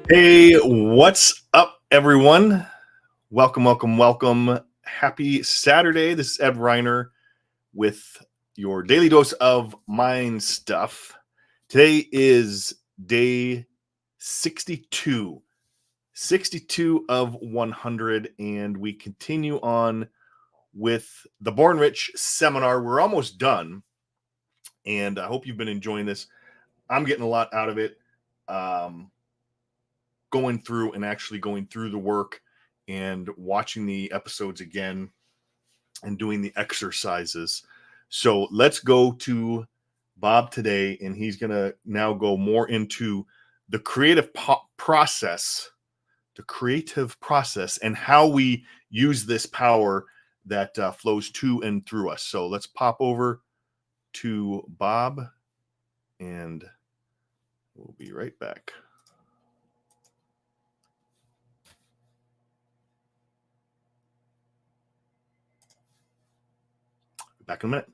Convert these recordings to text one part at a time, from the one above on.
Hey, what's up, everyone? Welcome. Happy Saturday. This is Ed Reiner with your daily dose of mind stuff. Today is day 62, 62 of 100, and we continue on with the Born Rich seminar. We're almost done, and I hope you've been enjoying this. I'm getting a lot out of it. Going through the work and watching the episodes again and doing the exercises. So let's go to Bob today, and he's going to now go more into the creative process, and how we use this power that flows to and through us. So let's pop over to Bob, and we'll be right back. Back in a minute.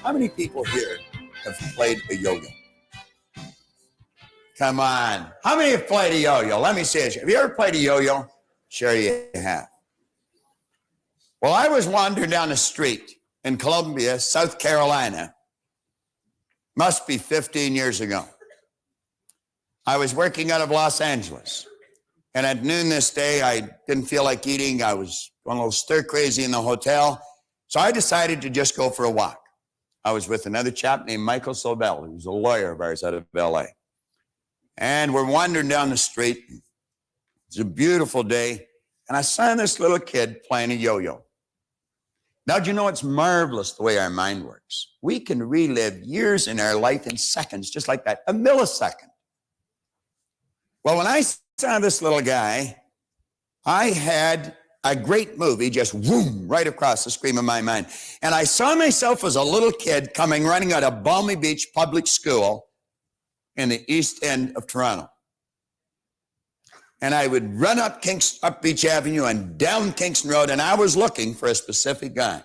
How many people here have played a yo-yo? Come on. How many have played a yo-yo? Let me see it. Have you ever played a yo-yo? Sure you have. Well, I was wandering down the street in Columbia, South Carolina. Must be 15 years ago. I was working out of Los Angeles. And at noon this day, I didn't feel like eating. I was going a little stir crazy in the hotel. So I decided to just go for a walk. I was with another chap named Michael Sobel, who was a lawyer of ours out of LA. And we're wandering down the street. It's a beautiful day. And I saw this little kid playing a yo-yo. Now, do you know it's marvelous the way our mind works? We can relive years in our life in seconds, just like that, a millisecond. Well, when I saw this little guy, I had a great movie just whoom, right across the screen of my mind. And I saw myself as a little kid running out of Balmy Beach Public School in the East End of Toronto. And I would run up Beach Avenue and down Kingston Road, and I was looking for a specific guy.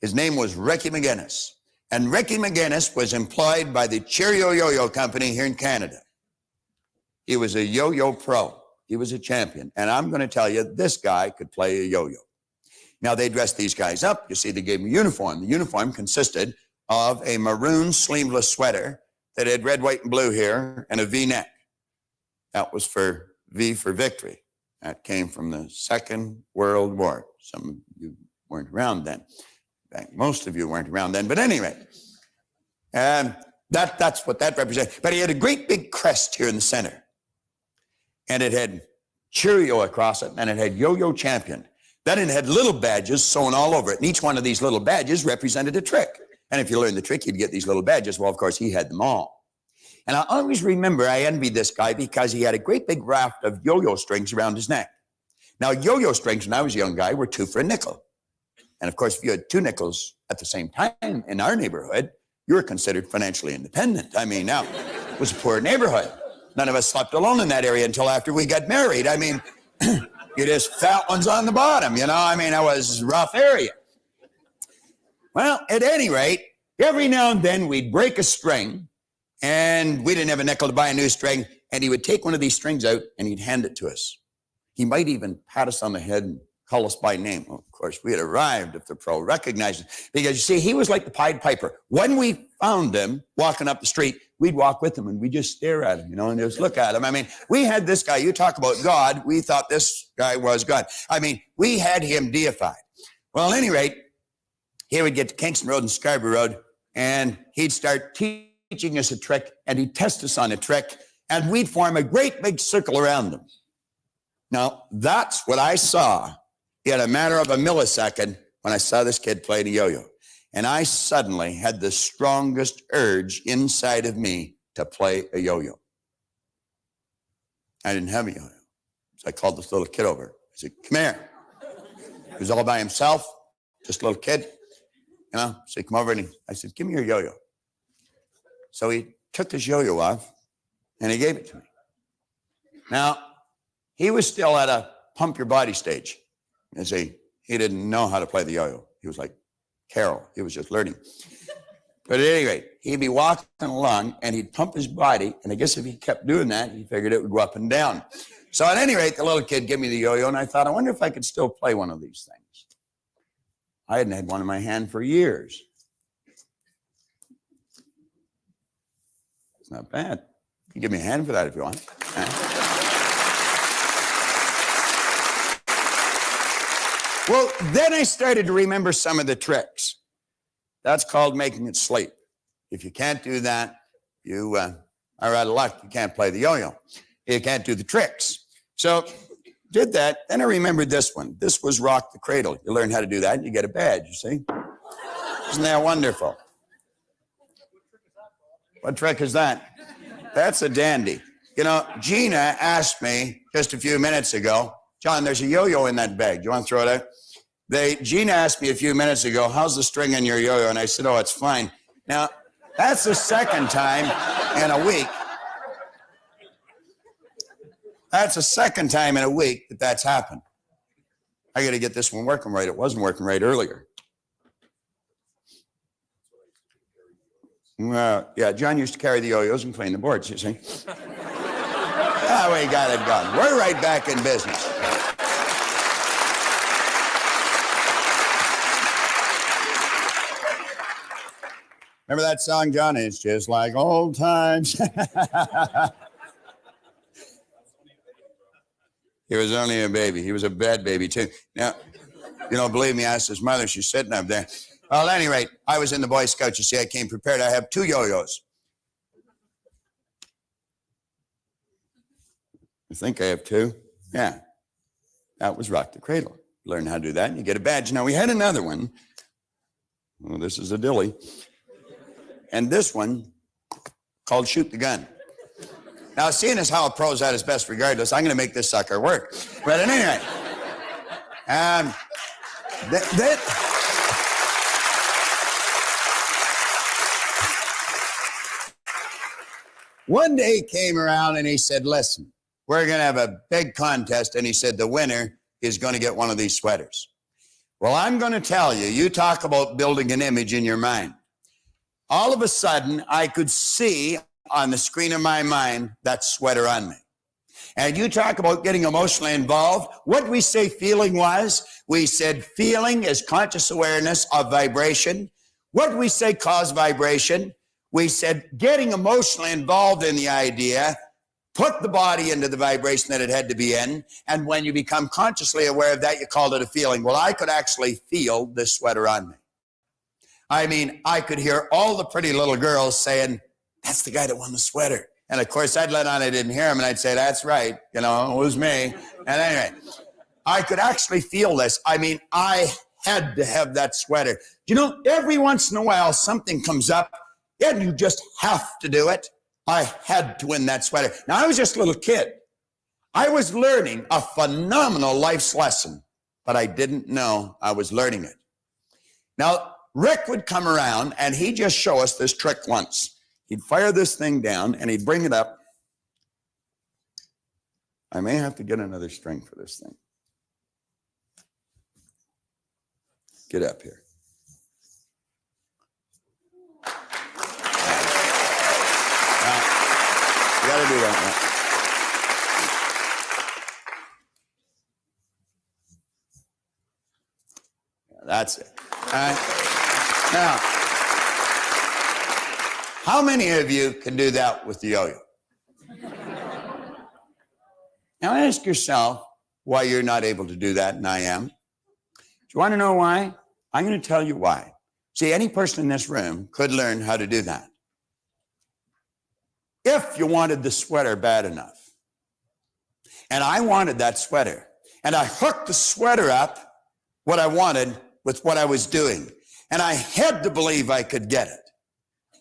His name was Ricky McGinnis. And Ricky McGinnis was employed by the Cheerio Yo-Yo Company here in Canada. He was a yo-yo pro. He was a champion. And I'm going to tell you, this guy could play a yo-yo. Now, they dressed these guys up. You see, they gave them a uniform. The uniform consisted of a maroon sleeveless sweater that had red, white, and blue here and a V-neck. That was for V for victory. That came from the Second World War. Some of you weren't around then. In fact, most of you weren't around then. But anyway, that's what that represented. But he had a great big crest here in the center. And it had Cheerio across it, and it had Yo-Yo Champion. Then it had little badges sewn all over it, and each one of these little badges represented a trick. And if you learned the trick, you'd get these little badges. Well, of course, he had them all. And I always remember I envied this guy because he had a great big raft of yo-yo strings around his neck. Now, yo-yo strings, when I was a young guy, were 2 for a nickel. And of course, if you had 2 nickels at the same time in our neighborhood, you were considered financially independent. I mean, now, it was a poor neighborhood. None of us slept alone in that area until after we got married. I mean, you just fat ones on the bottom, you know? I mean, that was a rough area. Well, at any rate, every now and then we'd break a string, and we didn't have a nickel to buy a new string, and he would take one of these strings out and he'd hand it to us. He might even pat us on the head and call us by name. Well, of course, we had arrived if the pro recognized us. Because you see, he was like the Pied Piper. When we found him walking up the street, we'd walk with him and we'd just stare at him, you know, and just look at him. I mean, we had this guy, you talk about God, we thought this guy was God. I mean, we had him deified. Well, at any rate, he would get to Kingston Road and Scarborough Road, and he'd start teaching us a trick, and he'd test us on a trick, and we'd form a great big circle around him. Now, that's what I saw in a matter of a millisecond when I saw this kid playing a yo-yo. And I suddenly had the strongest urge inside of me to play a yo-yo. I didn't have a yo-yo. So I called this little kid over. I said, come here. He was all by himself, just a little kid. You know, so he come over and I said, give me your yo-yo. So he took his yo-yo off and he gave it to me. Now, he was still at a pump your body stage. You see, he didn't know how to play the yo-yo. He was like Carol. He was just learning. But at any rate, he'd be walking along and he'd pump his body. And I guess if he kept doing that, he figured it would go up and down. So at any rate, the little kid gave me the yo-yo, and I thought, I wonder if I could still play one of these things. I hadn't had one in my hand for years. It's not bad. You can give me a hand for that if you want. Well, then I started to remember some of the tricks. That's called making it sleep. If you can't do that, you are out of luck. You can't play the yo-yo. You can't do the tricks. So did that. Then I remembered this one. This was rock the cradle. You learn how to do that and you get a badge, you see? Isn't that wonderful? What trick is that? That's a dandy. You know, Gina asked me just a few minutes ago, John, there's a yo-yo in that bag. Do you want to throw it out? Gina asked me a few minutes ago, how's the string in your yo-yo? And I said, oh, it's fine. Now, that's the second time in a week. That's the second time in a week that that's happened. I got to get this one working right. It wasn't working right earlier. Well, yeah, John used to carry the yo-yos and clean the boards, you see. Oh, we got it gone. We're right back in business. Remember that song, John? It's just like old times. He was only a baby. He was a bad baby, too. Now, you don't believe me, ask his mother. She's sitting up there. Well, at any rate, I was in the Boy Scouts. You see, I came prepared. I have 2 yo-yos. I think I have 2. Yeah. That was rock the cradle. Learn how to do that, and you get a badge. Now, we had another one. Well, this is a dilly. And this one called shoot the gun. Now, seeing as how a pro's at his best regardless, I'm going to make this sucker work. But at any rate, one day he came around and he said, listen, we're going to have a big contest. And he said, the winner is going to get one of these sweaters. Well, I'm going to tell you, you talk about building an image in your mind. All of a sudden, I could see on the screen of my mind that sweater on me. And you talk about getting emotionally involved. What we say feeling was, we said feeling is conscious awareness of vibration. What we say cause vibration, we said getting emotionally involved in the idea, put the body into the vibration that it had to be in. And when you become consciously aware of that, you called it a feeling. Well, I could actually feel this sweater on me. I mean, I could hear all the pretty little girls saying, that's the guy that won the sweater. And of course, I'd let on I didn't hear him, and I'd say, that's right, you know, it was me. And anyway, I could actually feel this. I mean, I had to have that sweater. You know, every once in a while, something comes up, and you just have to do it. I had to win that sweater. Now, I was just a little kid. I was learning a phenomenal life's lesson, but I didn't know I was learning it. Now, Rick would come around, and he'd just show us this trick once. He'd fire this thing down, and he'd bring it up. I may have to get another string for this thing. Get up here. You got to do that now. Yeah, that's it. All right. Now, how many of you can do that with the yo-yo? Now ask yourself why you're not able to do that, and I am. Do you want to know why? I'm going to tell you why. See, any person in this room could learn how to do that. If you wanted the sweater bad enough, and I wanted that sweater, and I hooked the sweater up, what I wanted with what I was doing, and I had to believe I could get it.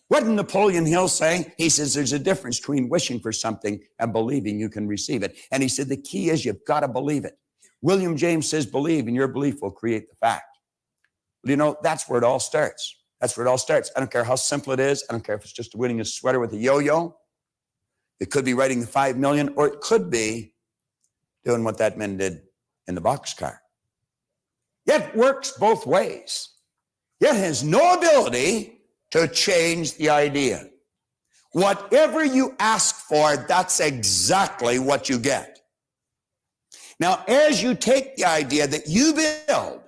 What did Napoleon Hill say? He says there's a difference between wishing for something and believing you can receive it. And he said the key is you've got to believe it. William James says believe, and your belief will create the fact. But you know, that's where it all starts. That's where it all starts. I don't care how simple it is. I don't care if it's just winning a sweater with a yo-yo. It could be writing the 5 million, or it could be doing what that man did in the boxcar. It works both ways. It has no ability to change the idea. Whatever you ask for, that's exactly what you get. Now, as you take the idea that you build,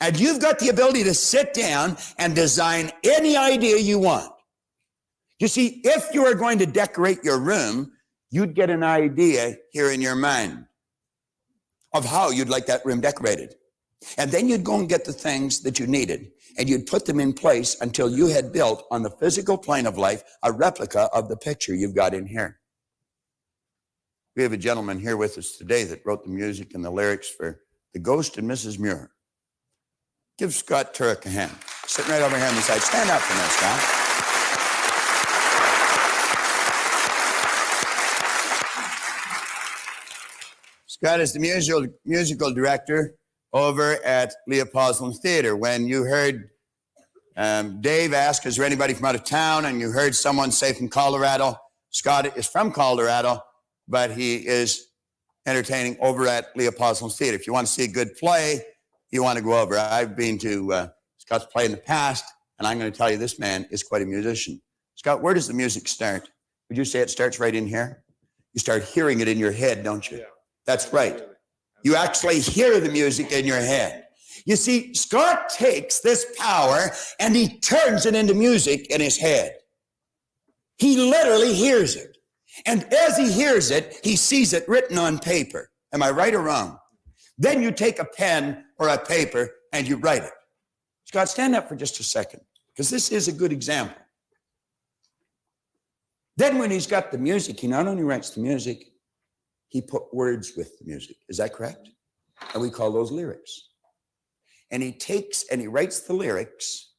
and you've got the ability to sit down and design any idea you want. You see, if you are going to decorate your room, you'd get an idea here in your mind of how you'd like that room decorated. And then you'd go and get the things that you needed, and you'd put them in place until you had built on the physical plane of life a replica of the picture you've got in here. We have a gentleman here with us today that wrote the music and the lyrics for The Ghost and Mrs. Muir. Give Scott Turek a hand. Sitting right over here on the side. Stand up for me, Scott. Scott is the musical director over at Leopold's Theater. When you heard Dave ask, is there anybody from out of town? And you heard someone say from Colorado. Scott is from Colorado, but he is entertaining over at Leopold's Theater. If you want to see a good play, you want to go over. I've been to Scott's play in the past, and I'm going to tell you this man is quite a musician. Scott, where does the music start? Would you say it starts right in here? You start hearing it in your head, don't you? Yeah. That's right. You actually hear the music in your head. You see, Scott takes this power and he turns it into music in his head. He literally hears it. And as he hears it, he sees it written on paper. Am I right or wrong? Then you take a pen or a paper and you write it. Scott, stand up for just a second, because this is a good example. Then when he's got the music, he not only writes the music, he put words with the music. Is that correct? And we call those lyrics. And he takes and he writes the lyrics,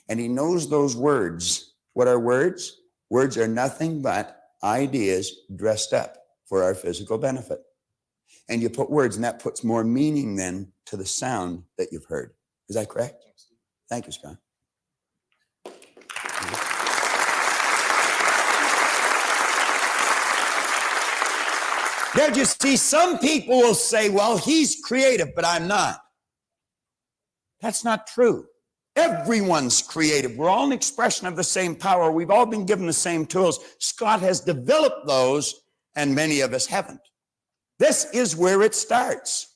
and he knows those words. What are words? Words are nothing but ideas dressed up for our physical benefit. And you put words, and that puts more meaning then to the sound that you've heard. Is that correct? Thank you, Scott. Now, you see, some people will say, well, he's creative, but I'm not. That's not true. Everyone's creative. We're all an expression of the same power. We've all been given the same tools. Scott has developed those, and many of us haven't. This is where it starts.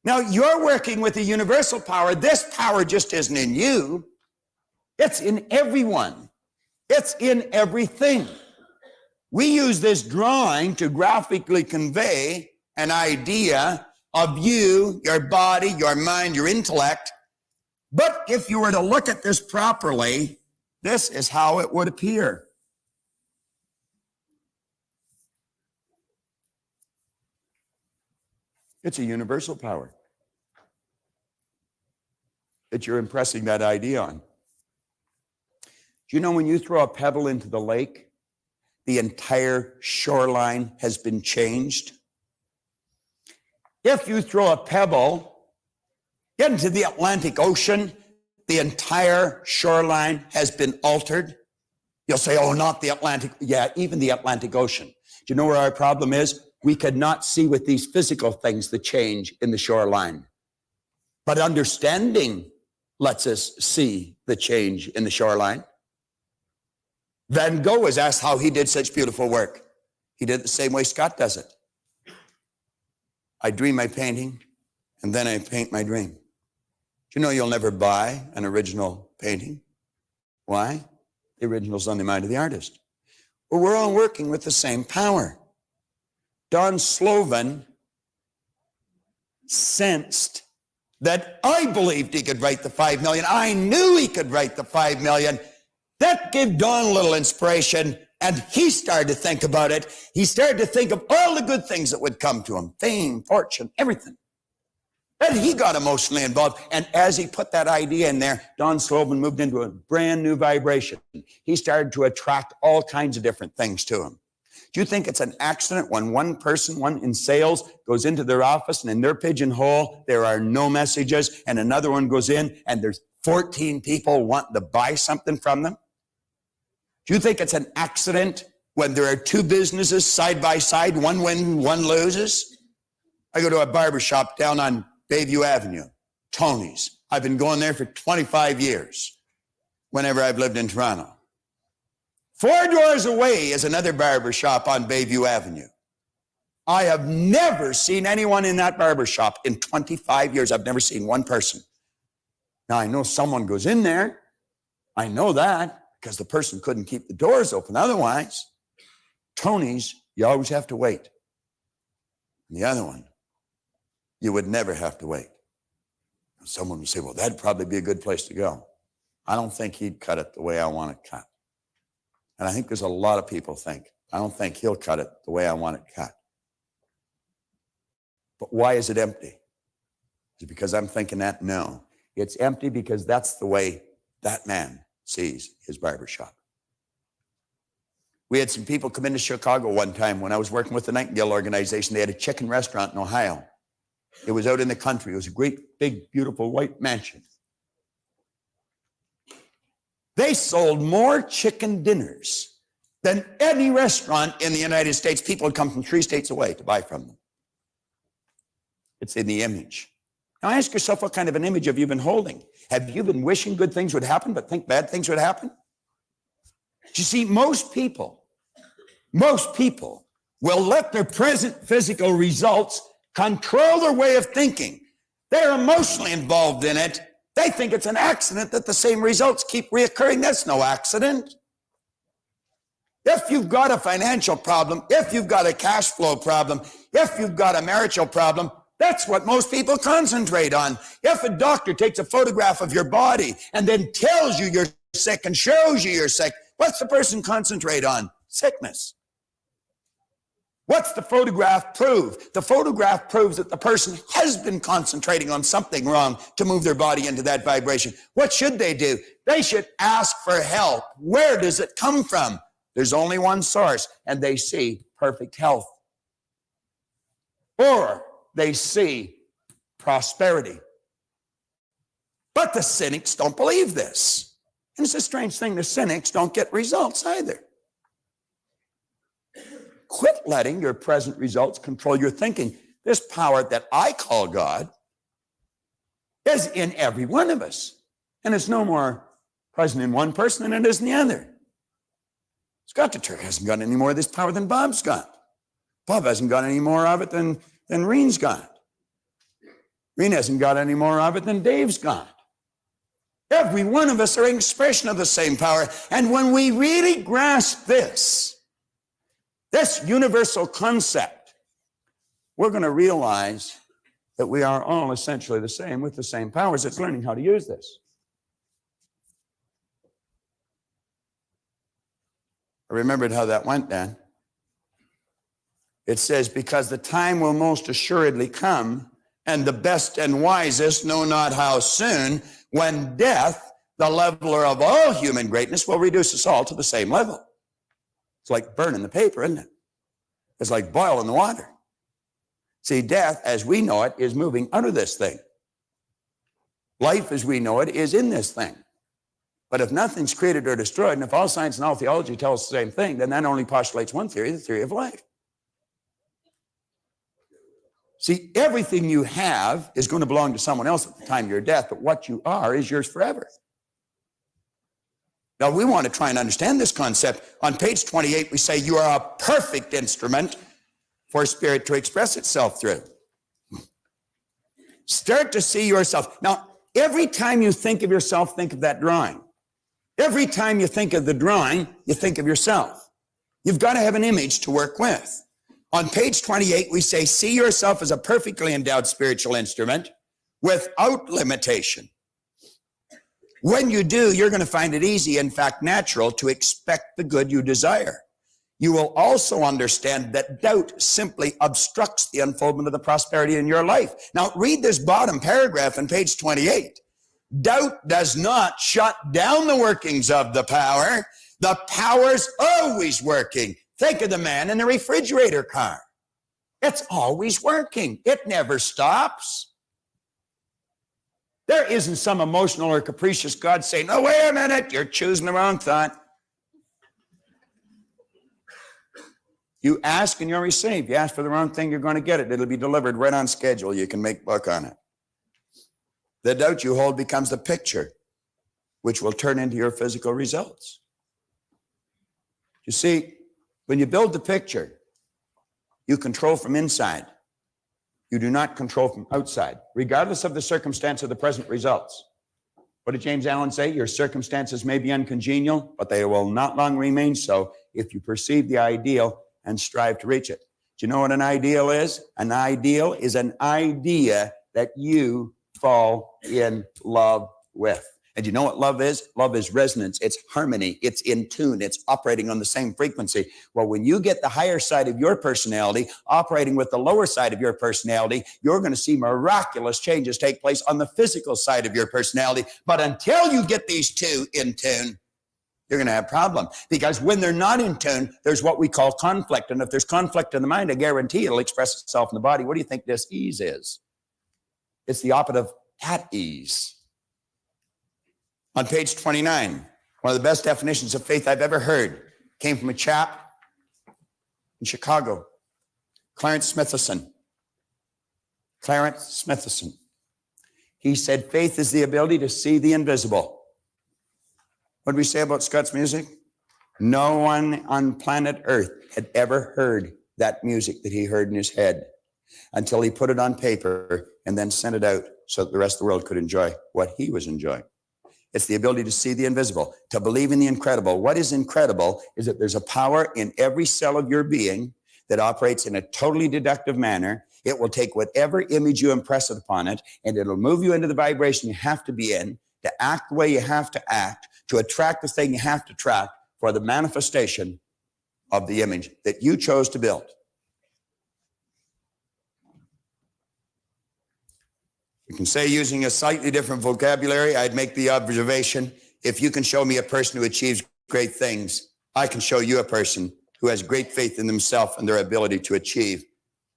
Now, you're working with a universal power. This power just isn't in you. It's in everyone. It's in everything. We use this drawing to graphically convey an idea of you, your body, your mind, your intellect. But if you were to look at this properly, this is how it would appear. It's a universal power that you're impressing that idea on. Do you know when you throw a pebble into the lake, the entire shoreline has been changed? If you throw a pebble into the Atlantic Ocean, the entire shoreline has been altered. You'll say, oh, not the Atlantic. Yeah, even the Atlantic Ocean. Do you know where our problem is? We could not see with these physical things the change in the shoreline. But understanding lets us see the change in the shoreline. Van Gogh was asked how he did such beautiful work. He did it the same way Scott does it. I dream my painting, and then I paint my dream. Do you know you'll never buy an original painting? Why? The original's on the mind of the artist. Well, we're all working with the same power. Don Slovan sensed that I believed he could write the 5 million. I knew he could write the 5 million. That gave Don a little inspiration, and he started to think about it. He started to think of all the good things that would come to him, fame, fortune, everything. And he got emotionally involved, and as he put that idea in there, Don Slovan moved into a brand new vibration. He started to attract all kinds of different things to him. Do you think it's an accident when one person, one in sales, goes into their office and in their pigeonhole, there are no messages, and another one goes in and there's 14 people wanting to buy something from them? Do you think it's an accident when there are two businesses side by side, one wins, one loses? I go to a barber shop down on Bayview Avenue, Tony's. I've been going there for 25 years. whenever I've lived in Toronto. 4 doors away is another barber shop on Bayview Avenue. I have never seen anyone in that barber shop in 25 years. I've never seen one person. Now, I know someone goes in there. I know that because the person couldn't keep the doors open. Otherwise, Tony's, you always have to wait. And the other one, you would never have to wait. Someone would say, well, that'd probably be a good place to go. I don't think he'd cut it the way I want it cut. And I think there's a lot of people think, I don't think he'll cut it the way I want it cut. But why is it empty? Is it because I'm thinking that? No. It's empty because that's the way that man sees his barbershop. We had some people come into Chicago one time when I was working with the Nightingale organization. They had a chicken restaurant in Ohio. It was out in the country. It was a great, big, beautiful white mansion. They sold more chicken dinners than any restaurant in the United States. People would come from 3 states away to buy from them. It's in the image. Now ask yourself, what kind of an image have you been holding? Have you been wishing good things would happen, but think bad things would happen? You see, most people will let their present physical results control their way of thinking. They're emotionally involved in it. They think it's an accident that the same results keep reoccurring. That's no accident. If you've got a financial problem, if you've got a cash flow problem, if you've got a marital problem, that's what most people concentrate on. If a doctor takes a photograph of your body and then tells you you're sick and shows you you're sick, what's the person concentrate on? Sickness. What's the photograph prove? The photograph proves that the person has been concentrating on something wrong to move their body into that vibration. What should they do? They should ask for help. Where does it come from? There's only one source, and they see perfect health. Or they see prosperity. But the cynics don't believe this. And it's a strange thing, the cynics don't get results either. Quit letting your present results control your thinking. This power that I call God is in every one of us. And it's no more present in one person than it is in the other. Scott the Turk hasn't got any more of this power than Bob's got. Bob hasn't got any more of it than Reen's got. Reen hasn't got any more of it than Dave's got. Every one of us are an expression of the same power. And when we really grasp this universal concept, we're going to realize that we are all essentially the same with the same powers. It's learning how to use this. I remembered how that went, Dan. It says, because the time will most assuredly come, and the best and wisest know not how soon, when death, the leveler of all human greatness, will reduce us all to the same level. It's like burning the paper, isn't it? It's like boiling the water. See, death, as we know it, is moving out of this thing. Life, as we know it, is in this thing. But if nothing's created or destroyed, and if all science and all theology tell us the same thing, then that only postulates one theory, the theory of life. See, everything you have is going to belong to someone else at the time of your death, but what you are is yours forever. Now, we want to try and understand this concept. On page 28, we say you are a perfect instrument for spirit to express itself through. Start to see yourself. Now, every time you think of yourself, think of that drawing. Every time you think of the drawing, you think of yourself. You've got to have an image to work with. On page 28, we say, see yourself as a perfectly endowed spiritual instrument without limitation. When you do, you're going to find it easy, in fact, natural, to expect the good you desire. You will also understand that doubt simply obstructs the unfoldment of the prosperity in your life. Now, read this bottom paragraph on page 28. Doubt does not shut down the workings of the power. The power's always working. Think of the man in the refrigerator car. It's always working. It never stops. There isn't some emotional or capricious God saying, oh, wait a minute, you're choosing the wrong thought. You ask and you'll receive. You ask for the wrong thing, you're going to get it. It'll be delivered right on schedule. You can make buck on it. The doubt you hold becomes the picture which will turn into your physical results. You see, when you build the picture, you control from inside. You do not control from outside, regardless of the circumstance of the present results. What did James Allen say? Your circumstances may be uncongenial, but they will not long remain so if you perceive the ideal and strive to reach it. Do you know what an ideal is? An ideal is an idea that you fall in love with. And you know what love is? Love is resonance. It's harmony. It's in tune. It's operating on the same frequency. Well, when you get the higher side of your personality operating with the lower side of your personality, you're going to see miraculous changes take place on the physical side of your personality. But until you get these two in tune, you're going to have a problem. Because when they're not in tune, there's what we call conflict. And if there's conflict in the mind, I guarantee it'll express itself in the body. What do you think dis-ease is? It's the opposite of at ease. On page 29, one of the best definitions of faith I've ever heard came from a chap in Chicago, Clarence Smithson. Clarence Smithson. He said, faith is the ability to see the invisible. What did we say about Scott's music? No one on planet Earth had ever heard that music that he heard in his head until he put it on paper and then sent it out so that the rest of the world could enjoy what he was enjoying. It's the ability to see the invisible, to believe in the incredible. What is incredible is that there's a power in every cell of your being that operates in a totally deductive manner. It will take whatever image you impress it upon it, and it'll move you into the vibration you have to be in, to act the way you have to act, to attract the thing you have to attract for the manifestation of the image that you chose to build. You can say, using a slightly different vocabulary, I'd make the observation, if you can show me a person who achieves great things, I can show you a person who has great faith in themselves and their ability to achieve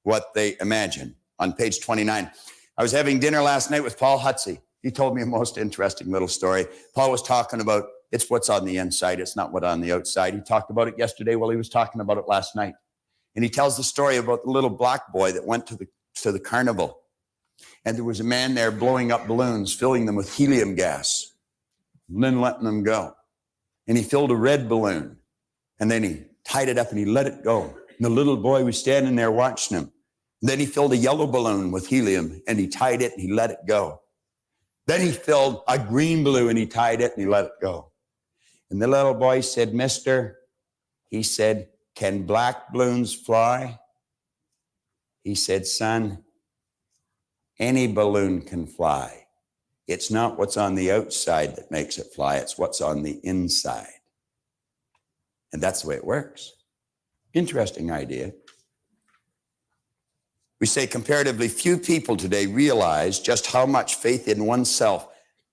what they imagine. On page 29, I was having dinner last night with Paul Hutsey. He told me a most interesting little story. Paul was talking about, it's what's on the inside, it's not what's on the outside. He talked about it yesterday while he was talking about it last night. And he tells the story about the little black boy that went to the carnival. And there was a man there blowing up balloons, filling them with helium gas, and then letting them go. And he filled a red balloon, and then he tied it up and he let it go. And the little boy was standing there watching him. And then he filled a yellow balloon with helium, and he tied it and he let it go. Then he filled a green balloon and he tied it and he let it go. And the little boy said, Mister, he said, can black balloons fly? He said, son, any balloon can fly. It's not what's on the outside that makes it fly. It's what's on the inside. And that's the way it works. Interesting idea. We say comparatively few people today realize just how much faith in oneself,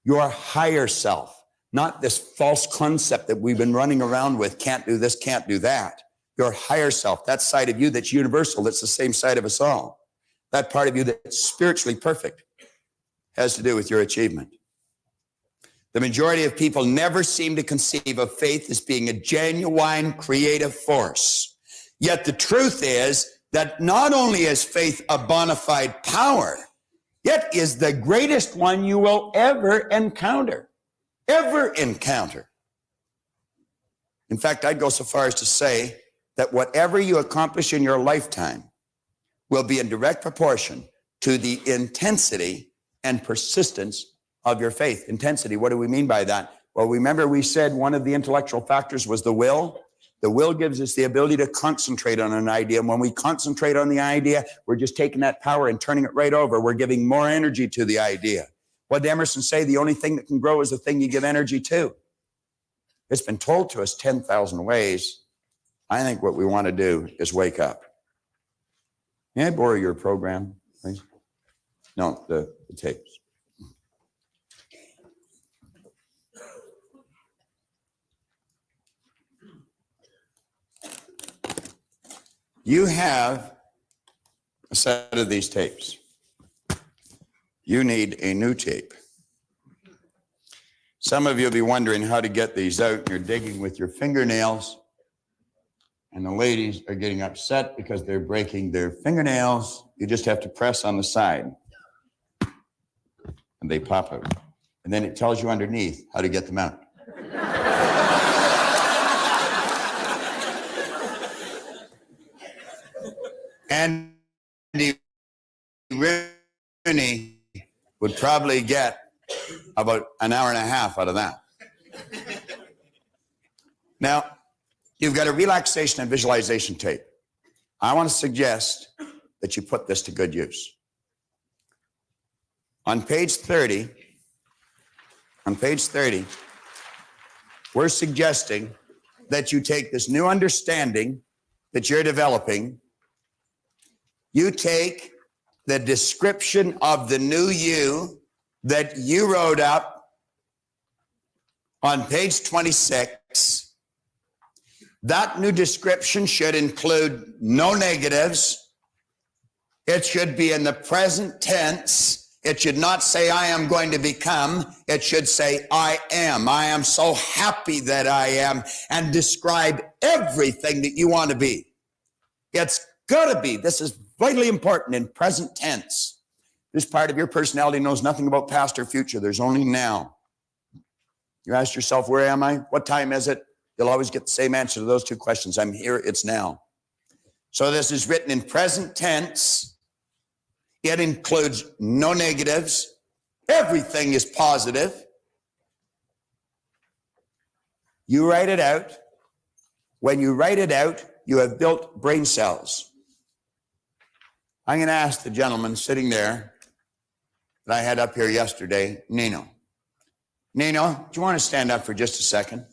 your higher self, not this false concept that we've been running around with, can't do this, can't do that. Your higher self, that side of you that's universal, that's the same side of us all. That part of you that's spiritually perfect has to do with your achievement. The majority of people never seem to conceive of faith as being a genuine creative force. Yet the truth is that not only is faith a bona fide power, it is the greatest one you will ever encounter. Ever encounter. In fact, I'd go so far as to say that whatever you accomplish in your lifetime will be in direct proportion to the intensity and persistence of your faith. Intensity, what do we mean by that? Well, remember we said one of the intellectual factors was the will. The will gives us the ability to concentrate on an idea. And when we concentrate on the idea, we're just taking that power and turning it right over. We're giving more energy to the idea. What did Emerson say? The only thing that can grow is the thing you give energy to. It's been told to us 10,000 ways. I think what we want to do is wake up. May I borrow your program, please? No, the tapes. You have a set of these tapes. You need a new tape. Some of you will be wondering how to get these out. You're digging with your fingernails. And the ladies are getting upset because they're breaking their fingernails. You just have to press on the side. And they pop out. And then it tells you underneath how to get them out. And Rooney would probably get about an hour and a half out of that. Now, you've got a relaxation and visualization tape. I want to suggest that you put this to good use. On page 30, we're suggesting that you take this new understanding that you're developing. You take the description of the new you that you wrote up on page 26. That new description should include no negatives. It should be in the present tense. It should not say, I am going to become. It should say, I am. I am so happy that I am, and describe everything that you want to be. It's got to be. This is vitally important in present tense. This part of your personality knows nothing about past or future. There's only now. You ask yourself, where am I? What time is it? You'll always get the same answer to those two questions. I'm here, it's now. So this is written in present tense. It includes no negatives. Everything is positive. You write it out. When you write it out, you have built brain cells. I'm going to ask the gentleman sitting there that I had up here yesterday, Nino. Nino, do you want to stand up for just a second?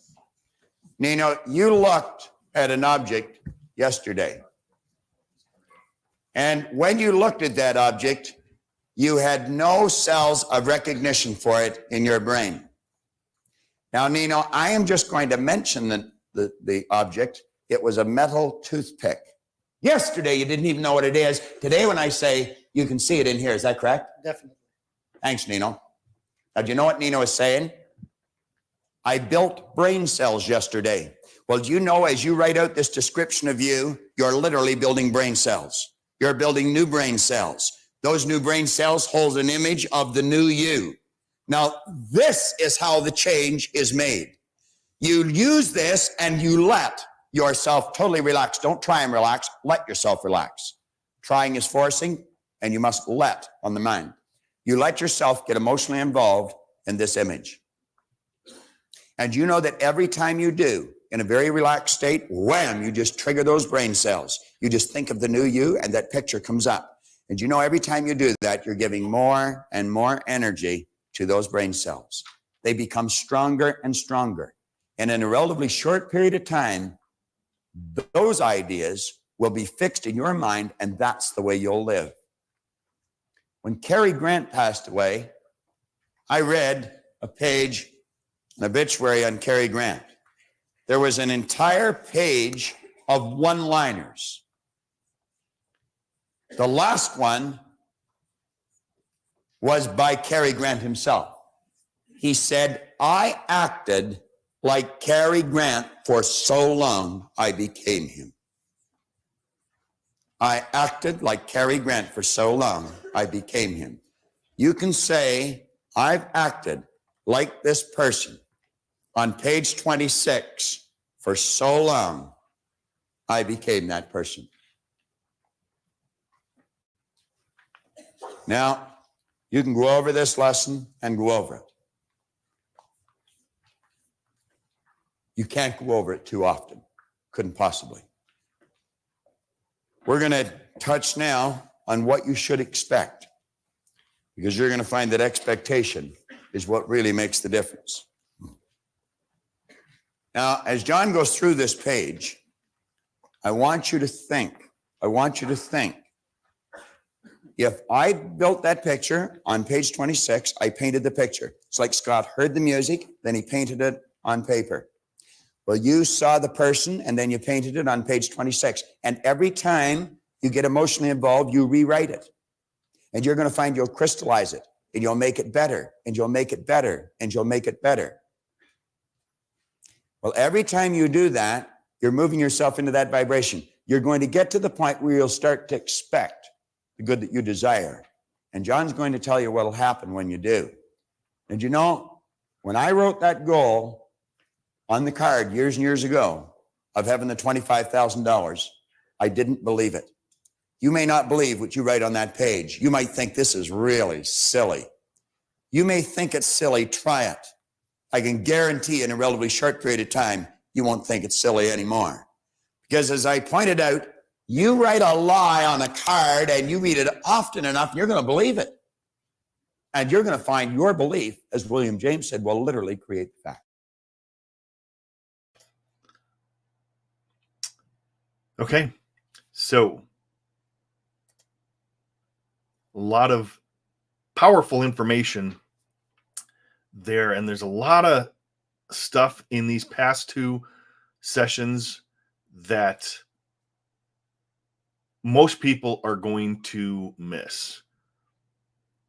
Nino, you looked at an object yesterday. And when you looked at that object, you had no cells of recognition for it in your brain. Now, Nino, I am just going to mention the object. It was a metal toothpick. Yesterday, you didn't even know what it is. Today, when I say you can see it in here, is that correct? Definitely. Thanks, Nino. Now, do you know what Nino is saying? I built brain cells yesterday. Well, do you know, as you write out this description of you, you're literally building brain cells. You're building new brain cells. Those new brain cells hold an image of the new you. Now, this is how the change is made. You use this and you let yourself totally relax. Don't try and relax. Let yourself relax. Trying is forcing, and you must let on the mind. You let yourself get emotionally involved in this image. And you know that every time you do, in a very relaxed state, wham, you just trigger those brain cells. You just think of the new you, and that picture comes up. And you know every time you do that, you're giving more and more energy to those brain cells. They become stronger and stronger. And in a relatively short period of time, those ideas will be fixed in your mind, and that's the way you'll live. When Cary Grant passed away, I read a page, an obituary on Cary Grant. There was an entire page of one-liners. The last one was by Cary Grant himself. He said, I acted like Cary Grant for so long, I became him. I acted like Cary Grant for so long, I became him. You can say, I've acted like this person on page 26 for so long, I became that person. Now, you can go over this lesson and go over it. You can't go over it too often. Couldn't possibly. We're going to touch now on what you should expect, because you're going to find that expectation is what really makes the difference. Now, as John goes through this page, I want you to think. If I built that picture on page 26, I painted the picture. It's like Scott heard the music, then he painted it on paper. Well, you saw the person, and then you painted it on page 26. And every time you get emotionally involved, you rewrite it. And you're going to find you'll crystallize it, and you'll make it better, and you'll make it better, and you'll make it better. Well, every time you do that, you're moving yourself into that vibration. You're going to get to the point where you'll start to expect the good that you desire. And John's going to tell you what will happen when you do. And you know, when I wrote that goal on the card years and years ago of having the $25,000, I didn't believe it. You may not believe what you write on that page. You might think this is really silly. You may think it's silly. Try it. I can guarantee in a relatively short period of time, you won't think it's silly anymore. Because as I pointed out, you write a lie on a card and you read it often enough, and you're going to believe it. And you're going to find your belief, as William James said, will literally create the fact. Okay, so a lot of powerful information there, and there's a lot of stuff in these past two sessions that most people are going to miss.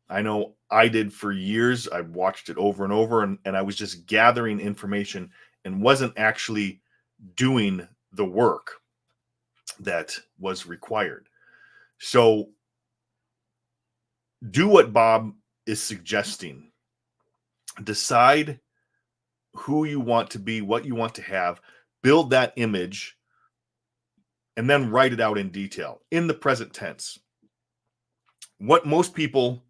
I know I did for years. I watched it over and over, and I was just gathering information and wasn't actually doing the work that was required. So do what Bob is suggesting. Decide who you want to be, what you want to have, build that image, and then write it out in detail in the present tense. What most people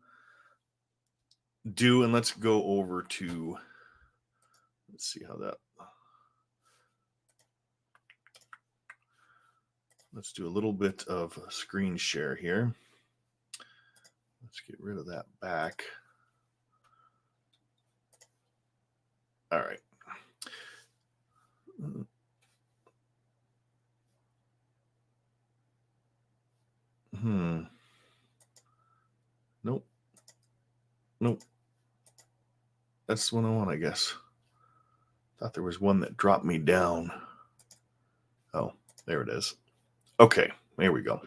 do, and let's go over to, let's see how that, let's do a little bit of a screen share here. Let's get rid of that back. All right. Nope. That's the one I want, I guess. Thought there was one that dropped me down. Oh, there it is. Okay, there we go.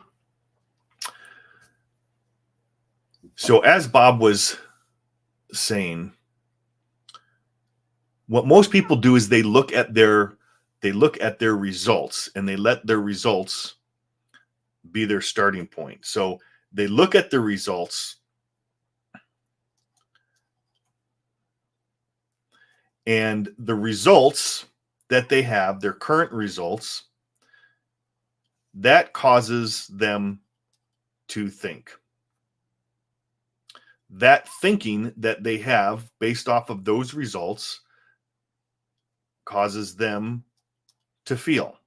So as Bob was saying, what most people do is they look at their results, and they let their results be their starting point. So they look at the results, and the results that they have, their current results, that causes them to think. That thinking that they have based off of those results causes them to feel.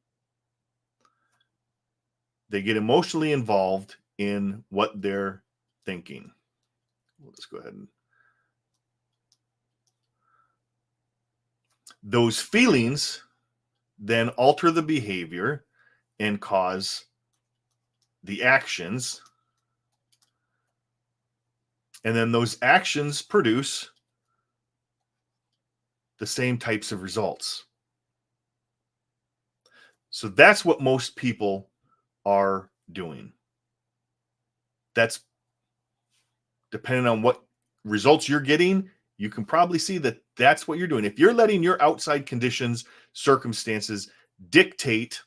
They get emotionally involved in what they're thinking. We'll just go ahead and those feelings then alter the behavior and cause the actions. And then those actions produce the same types of results. So that's what most people are doing. That's depending on what results you're getting, you can probably see that that's what you're doing. If you're letting your outside conditions, circumstances dictate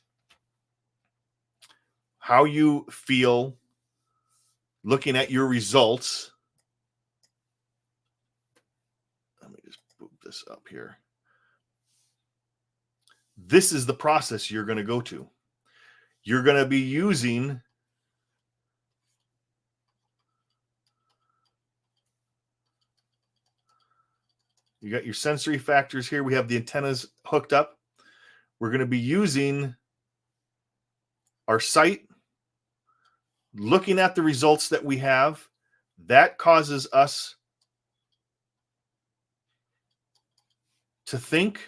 how you feel looking at your results. Let me just boot this up here. This is the process you're going to go to. You're going to be using you got your sensory factors here. We have the antennas hooked up. We're going to be using our sight, looking at the results that we have. That causes us to think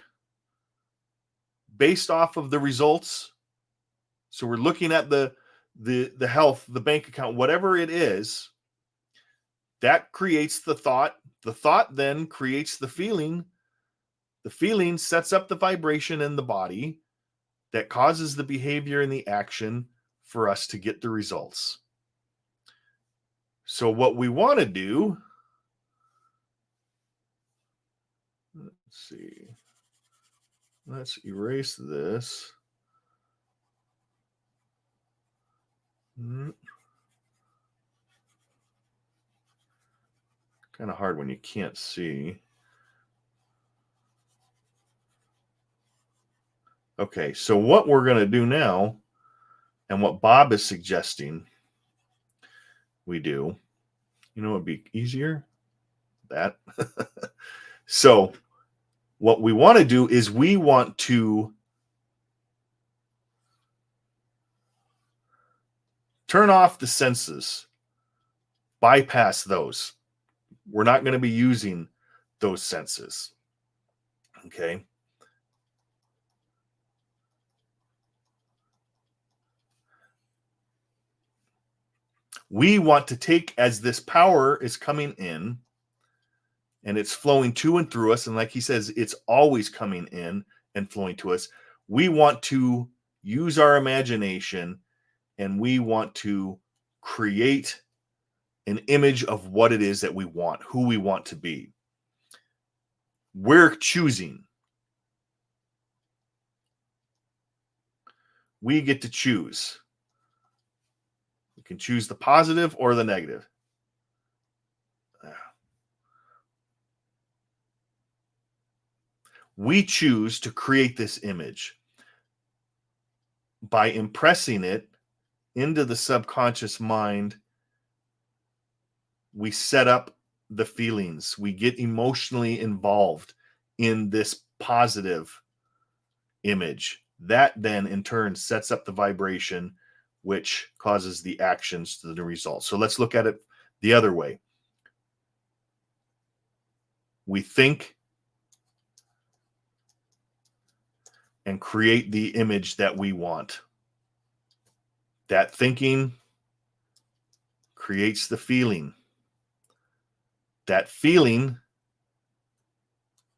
based off of the results. So we're looking at the health, the bank account, whatever it is, that creates the thought. The thought then creates the feeling. The feeling sets up the vibration in the body that causes the behavior and the action for us to get the results. So what we want to do, let's see. Let's erase this. Kind of hard when you can't see. Okay, so what we're going to do now, and what Bob is suggesting we do, you know, it'd be easier that. So what we want to do is we want to turn off the senses, bypass those. We're not going to be using those senses. Okay. We want to take, as this power is coming in and it's flowing to and through us, and like he says, it's always coming in and flowing to us. We want to use our imagination and we want to create an image of what it is that we want, who we want to be. We're choosing. We get to choose. We can choose the positive or the negative. We choose to create this image by impressing it into the subconscious mind. We set up the feelings. We get emotionally involved in this positive image. That then in turn sets up the vibration, which causes the actions to the results. So let's look at it the other way. We think and create the image that we want. That thinking creates the feeling. That feeling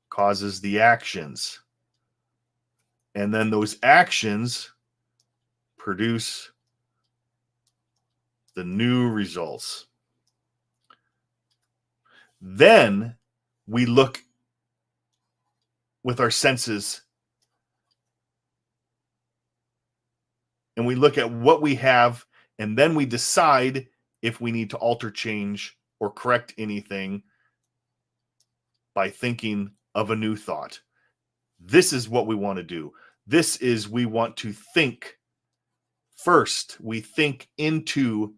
causes the actions. And then those actions produce the new results. Then we look with our senses and we look at what we have, and then we decide if we need to alter, change, or correct anything by thinking of a new thought. This is what we want to do. This is, we want to think first. We think into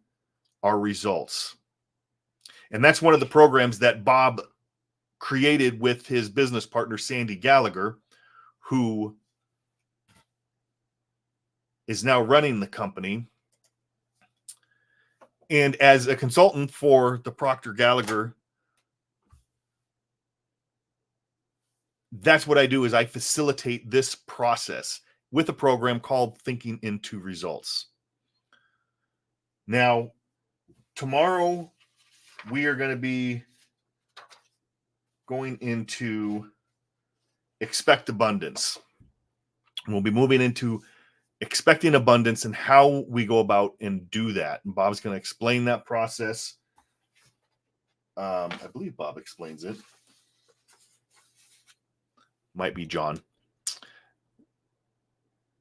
our results. And that's one of the programs that Bob created with his business partner, Sandy Gallagher, who is now running the company. And as a consultant for the Proctor Gallagher, that's what I do, is I facilitate this process with a program called Thinking into Results. Now, tomorrow we are going to be going into expect abundance. We'll be moving into expecting abundance and how we go about and do that. And Bob's going to explain that process. I believe Bob explains it. Might be John.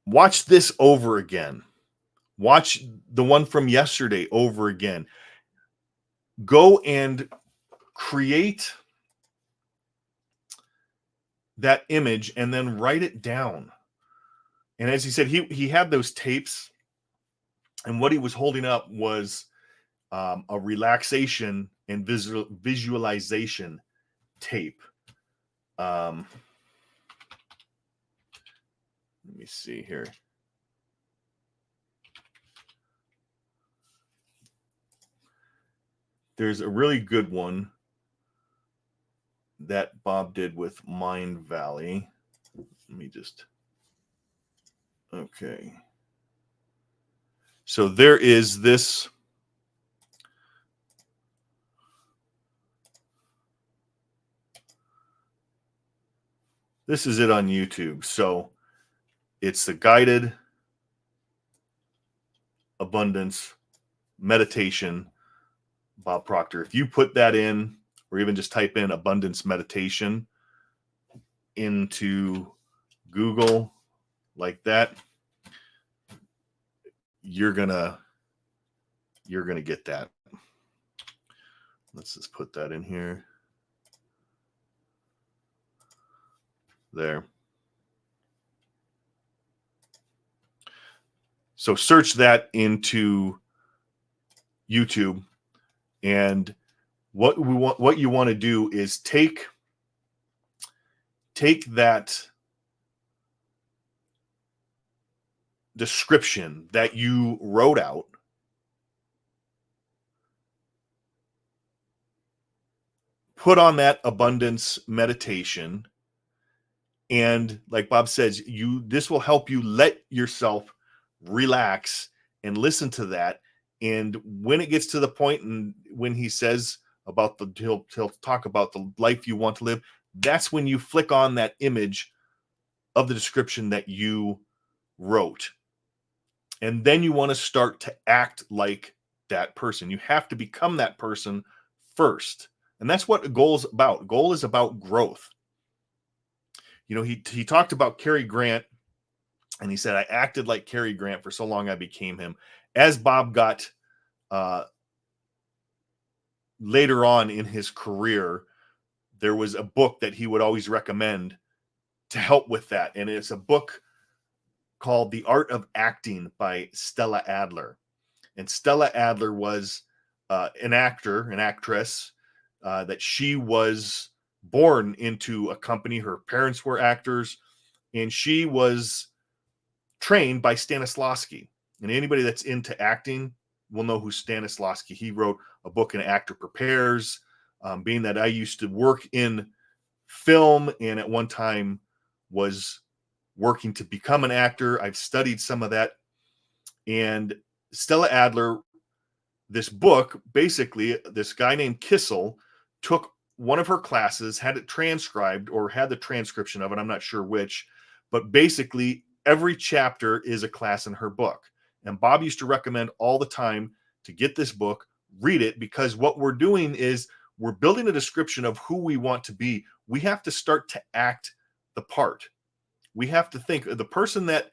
Watch this over again. Watch the one from yesterday over again. Go and create that image and then write it down. And as he said, he had those tapes, and what he was holding up was a relaxation and visualization tape. Let me see here. There's a really good one that Bob did with Mind Valley. Let me just... Okay. So there is this. This is it on YouTube. So it's the guided abundance meditation, Bob Proctor. If you put that in, or even just type in abundance meditation into Google like that, you're gonna get that. Let's just put that in here. There. So search that into YouTube, and what you want to do is take that description that you wrote out, put on that abundance meditation, and like Bob says, this will help you let yourself relax and listen to that. And when it gets to the point, and when he says about he'll talk about the life you want to live, that's when you flick on that image of the description that you wrote. And then you want to start to act like that person. You have to become that person first. And that's what a goal is about. Goal is about growth. You know, he talked about Cary Grant, and he said, I acted like Cary Grant for so long I became him. As Bob got later on in his career, there was a book that he would always recommend to help with that. And it's a book called The Art of Acting by Stella Adler. And Stella Adler was an actress, that she was born into a company. Her parents were actors, and she was trained by Stanislavski. And anybody that's into acting will know who Stanislavski. He wrote a book, An Actor Prepares. Being that I used to work in film and at one time was working to become an actor, I've studied some of that. And Stella Adler, this book, basically, this guy named Kissel took one of her classes, had it transcribed, or had the transcription of it, I'm not sure which, but basically every chapter is a class in her book. And Bob used to recommend all the time to get this book, read it, because what we're doing is we're building a description of who we want to be. We have to start to act the part. We have to think of the person that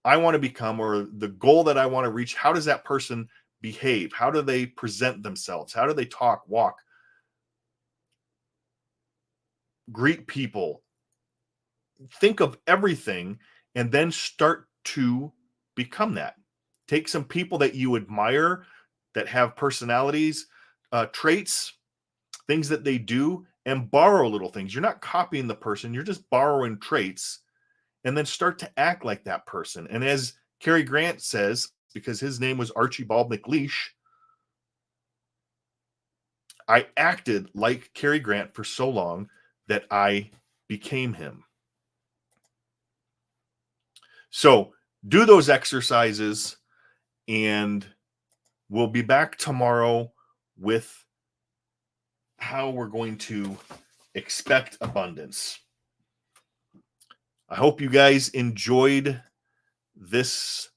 I want to become, or the goal that I want to reach. How does that person behave? How do they present themselves? How do they talk, walk, greet people? Think of everything and then start to become that. Take some people that you admire, that have personalities, traits, things that they do, and borrow little things. You're not copying the person, you're just borrowing traits, and then start to act like that person. And as Cary Grant says, because his name was Archibald McLeish, I acted like Cary Grant for so long that I became him. So do those exercises, and we'll be back tomorrow with how we're going to expect abundance. I hope you guys enjoyed this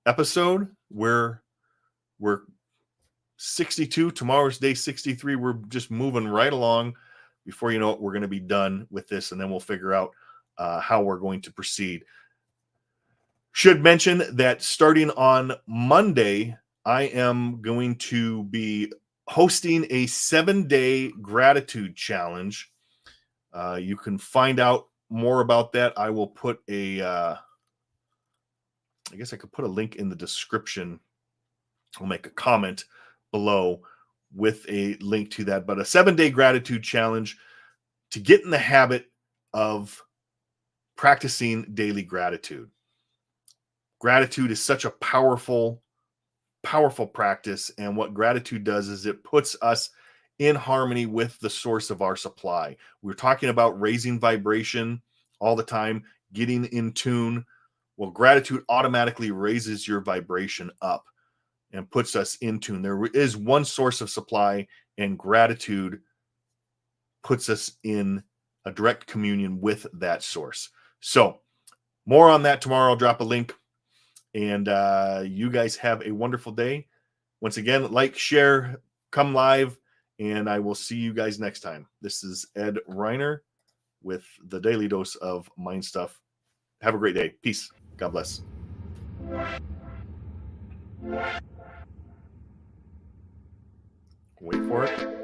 episode. We're 62. Tomorrow's day 63. We're just moving right along. Before you know it, we're going to be done with this, and then we'll figure out how we're going to proceed. Should mention that starting on Monday, I am going to be hosting a 7-day gratitude challenge. You can find out more about that. I will put I guess I could put a link in the description. I'll make a comment below with a link to that. But a 7-day gratitude challenge to get in the habit of practicing daily gratitude. Gratitude is such a powerful practice. And what gratitude does is it puts us in harmony with the source of our supply. We're talking about raising vibration all the time, getting in tune. Well, gratitude automatically raises your vibration up and puts us in tune. There is one source of supply, and gratitude puts us in a direct communion with that source. So more on that tomorrow. I'll drop a link, and you guys have a wonderful day. Once again, like, share, come live, and I will see you guys next time. This is Ed Reiner with the Daily Dose of Mind Stuff. Have a great day. Peace. God bless. Wait for it.